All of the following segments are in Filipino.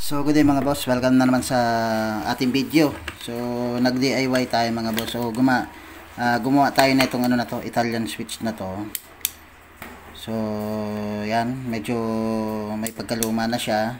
So good day mga boss, welcome na naman sa ating video. So nag-DIY tayo mga boss. So gumawa tayo na itong ano na to, Italian switch na to. So yan, medyo may pagkaluma na siya.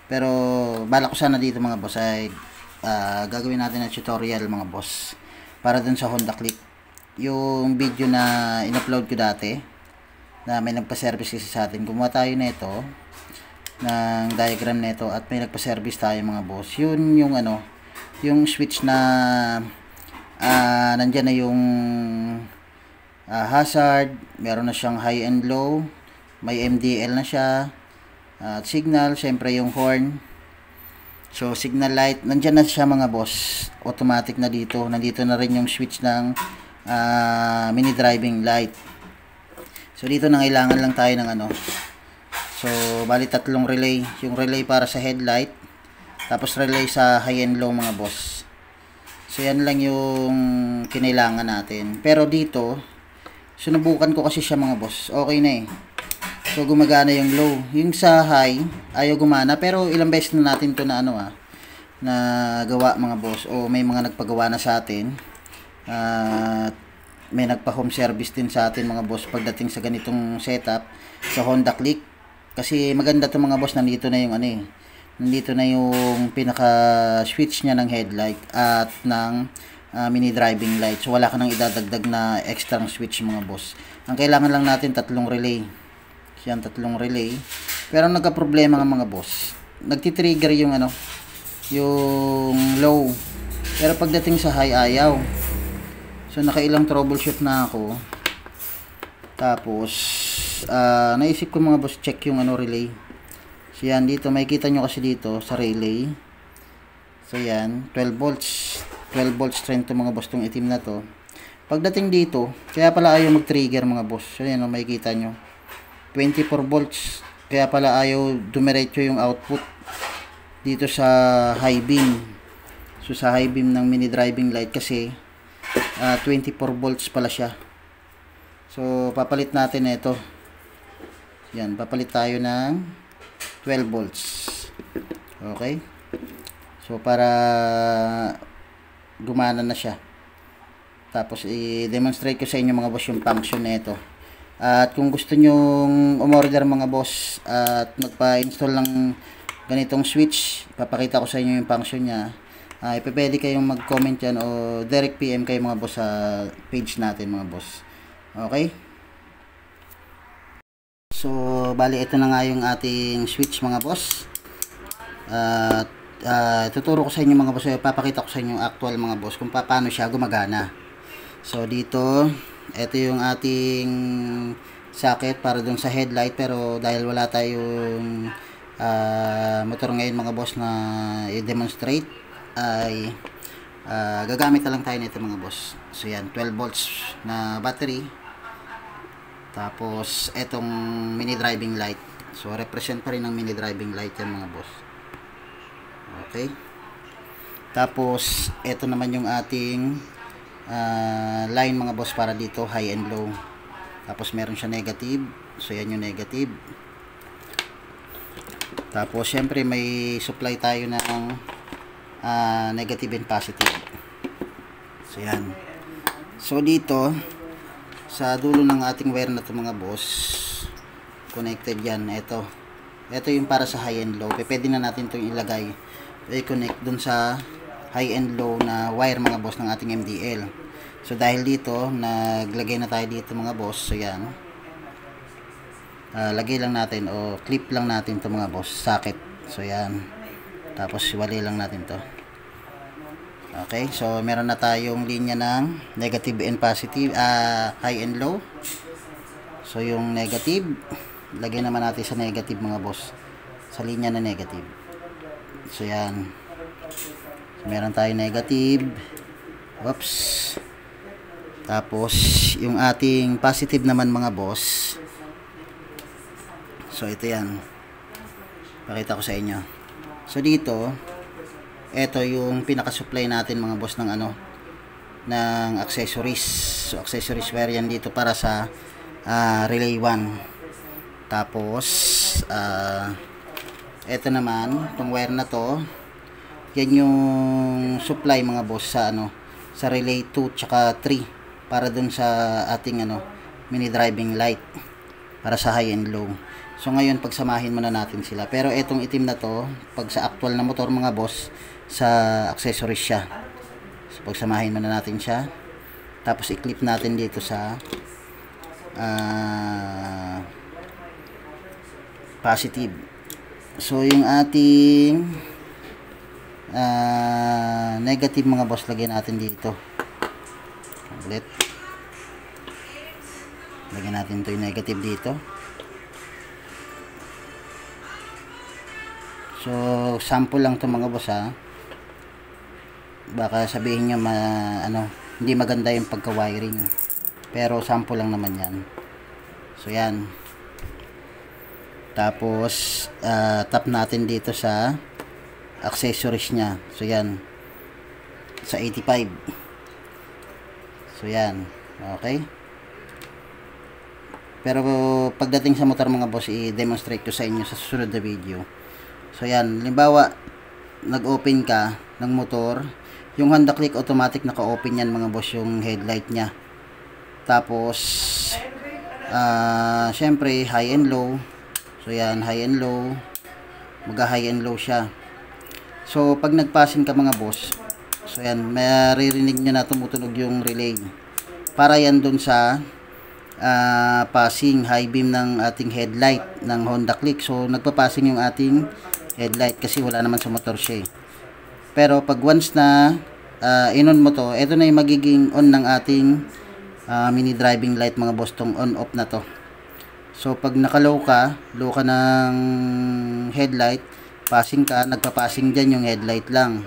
Pero bala ko sana dito mga boss ay gagawin natin na tutorial mga boss para dun sa Honda Click. Yung video na in-upload ko dati na may nagpa-service kasi sa atin, gumawa tayo na ito ng diagram nito at may nagpa-service tayo mga boss. Yun yung ano, yung switch na nandyan na yung hazard, meron na siyang high and low, may MDL na siya, at signal, syempre yung horn. So signal light, nandyan na siya mga boss, automatic na dito. Nandito na rin yung switch ng mini driving light. So dito nangailangan lang tayo ng ano, so bali tatlong relay, yung relay para sa headlight, tapos relay sa high and low mga boss. So yan lang yung kinailangan natin. Pero dito sinubukan ko kasi siya mga boss, okay na eh. So gumagana yung low, yung sa high ayaw gumana, pero ilang beses na natin to na ano na gawa mga boss, o may mga nagpagawa na sa atin. May nagpa home service din sa atin mga boss pagdating sa ganitong setup sa Honda Click. Kasi maganda to mga boss, nandito na yung ano eh, nandito na yung pinaka switch niya ng headlight at ng mini driving light. So wala ka nang idadagdag na extra switch mga boss. Ang kailangan lang natin tatlong relay. Yan, tatlong relay. Pero nagka-problema ng mga boss, nagti-trigger yung ano, yung low. Pero pagdating sa high ayaw. So nakailang troubleshoot na ako. Tapos naisip ko mga boss, check yung ano relay. So yan, dito makikita nyo kasi dito sa relay. So yan, 12 volts trend to mga boss, tong itim na to. Pagdating dito, kaya pala ayaw mag-trigger mga boss. So yan, makikita nyo 24 volts, kaya pala ayaw dumiretso yung output dito sa high beam. So sa high beam ng mini driving light kasi 24 volts pala siya. So papalit natin na ito. Yan, papalit tayo ng 12 volts. Okay? So para gumana na siya. Tapos i-demonstrate ko sa inyo mga boss yung function na ito. At kung gusto nyong umorder mga boss at magpa-install ng ganitong switch, papakita ko sa inyo yung function niya. Pwede kayong mag-comment yan o direct PM kayo mga boss sa page natin mga boss. Okay? So bali ito na nga yung ating switch mga boss. Tuturo ko sa inyo mga boss, papakita ko sa inyo actual mga boss kung paano siya gumagana. So dito, ito yung ating socket para dun sa headlight, pero dahil wala tayong motor ngayon mga boss na i-demonstrate, ay gagamit na lang tayo nito mga boss. So yan, 12 volts na battery. Tapos etong mini driving light, so represent pa rin ng mini driving light yan mga boss. Okay, tapos eto naman yung ating line mga boss para dito high and low. Tapos meron siya negative, so yan yung negative. Tapos syempre may supply tayo ng negative and positive. So yan, so dito sa dulo ng ating wire na to mga boss, connected yan. Ito yung para sa high and low. Pwede na natin itong ilagay, i-connect dun sa high and low na wire mga boss ng ating MDL. So dahil dito naglagay na tayo dito mga boss, so yan, lagay lang natin o clip lang natin to mga boss, socket. So yan, tapos wali lang natin to. Okay, so meron na tayong linya ng negative and positive, high and low. So yung negative, lagay naman natin sa negative mga boss, sa linya na negative. So yan, so, meron tayong negative. Whoops. Tapos yung ating positive naman mga boss, so ito yan, pakita ko sa inyo. So dito, ito yung pinaka-supply natin mga boss ng ano, ng accessories. So accessories wire yan dito para sa relay 1. Tapos Ito naman, itong wire na to, yan yung supply mga boss sa sa relay 2 tsaka 3 para dun sa ating mini driving light para sa high and low. So ngayon pagsamahin muna natin sila. Pero etong itim na to, pag sa actual na motor mga boss, sa accessories siya. So pagsamahin muna natin siya. Tapos i-clip natin dito sa positive. So yung ating negative mga boss, lagyan natin dito ulit. Lagyan natin ito yung negative dito. So sample lang to mga boss ha. Baka sabihin nyo hindi maganda yung pagka-wiring, pero sample lang naman yan. So yan. Tapos tap natin dito sa accessories nya. So yan, sa 85. So yan, okay. Pero pagdating sa motor mga boss, i-demonstrate ko sa inyo sa susunod na video. So yan, halimbawa nag-open ka ng motor, yung Honda Click automatic naka-open yan mga boss, yung headlight nya. Tapos syempre high and low. So yan, high and low, mag-high and low siya. So pag nagpasin ka mga boss, so yan, maririnig nyo na tumutunog yung relay para yan dun sa passing high beam ng ating headlight ng Honda Click. So nagpa-passing yung ating headlight kasi wala naman sa motor siya. Pero pag once na in-on mo to, ito na yung magiging on ng ating mini driving light mga boss, tong on off na to. So pag naka-low ka ng headlight, passing ka, nagpa-passing dyan yung headlight lang.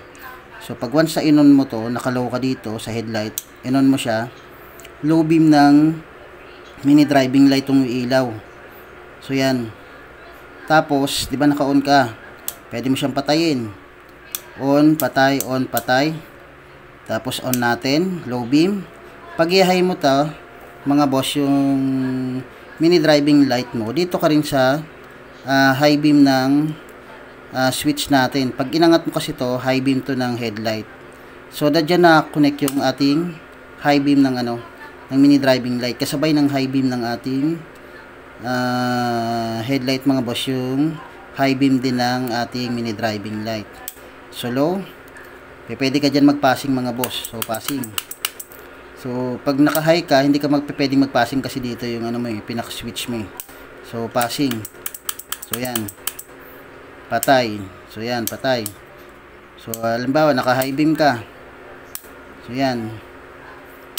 So pag once na in-on mo to, naka-low ka dito sa headlight, in-on mo siya, low beam ng mini driving light yung ilaw. So yan. Tapos, di ba naka-on ka? Pwede mo siyang patayin. On, patay, on, patay. Tapos on natin, low beam. Pag i-high mo to, mga boss, yung mini driving light mo, dito ka rin sa high beam ng switch natin. Pag inangat mo kasi to, high beam to ng headlight. So, dadyan na connect yung ating high beam ng ng mini driving light. Kasabay ng high beam ng ating headlight mga boss, yung high beam din ng ating mini driving light. So low, pwede ka dyan mag-passing mga boss. So passing. So pag naka-high ka, hindi ka pwedeng mag-passing kasi dito yung pinaka-switch mo. So passing. So yan. Patay. So yan, patay. So halimbawa naka-high beam ka. So yan.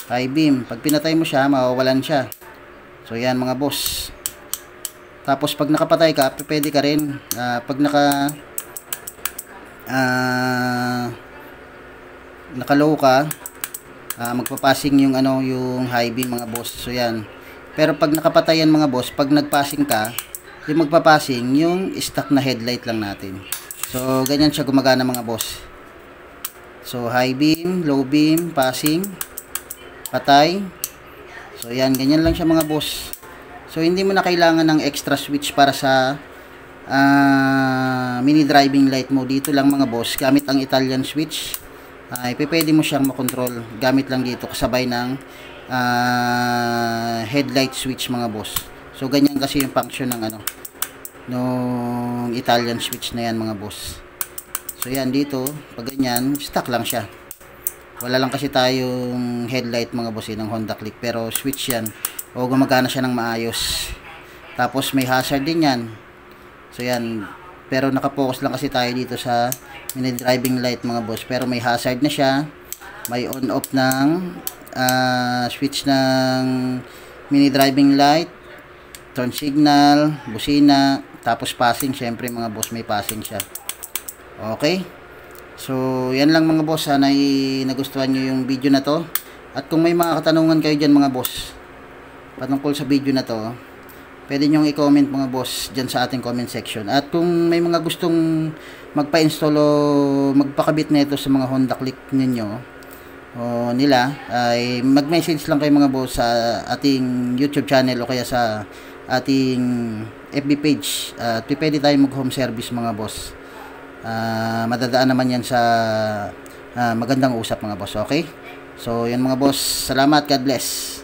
High beam. Pag pinatay mo siya, mawawalan siya. So yan mga boss. Tapos pag nakapatay ka, pwede ka rin. Pag naka-low ka, magpa-passing yung yung high beam mga boss. So yan. Pero pag nakapatay yan mga boss, pag nag-passing ka, yung magpa-passing yung stock na headlight lang natin. So ganyan siya gumagana mga boss. So high beam, low beam, passing, patay. So yan, ganyan lang siya mga boss. So hindi mo na kailangan ng extra switch para sa mini driving light mo. Dito lang mga boss, gamit ang Italian switch, pwede mo siyang makontrol gamit lang dito kasabay ng headlight switch mga boss. So ganyan kasi yung function ng nung Italian switch na yan mga boss. So yan, dito pag ganyan, stock lang siya. Wala lang kasi tayong headlight mga boss ng Honda Click, pero switch yan o gumagana siya ng maayos. Tapos may hazard din yan. So yan, pero nakapokus lang kasi tayo dito sa mini driving light mga boss, pero may hazard na siya. May on off ng switch ng mini driving light, turn signal, busina, tapos passing. Syempre mga boss, may passing siya. Okay, so yan lang mga boss. Sana nagustuhan nyo yung video na to. At kung may mga katanungan kayo dyan mga boss patungkol sa video na to, pwede nyong i-comment mga boss dyan sa ating comment section. At kung may mga gustong magpa-install o magpakabit nito sa mga Honda Click ninyo o nila, ay mag-message lang kayo mga boss sa ating YouTube channel o kaya sa ating FB page at pwede tayo mag home service mga boss. Madadaan naman yan sa magandang usap mga boss. Okay, so yan mga boss, salamat, God bless.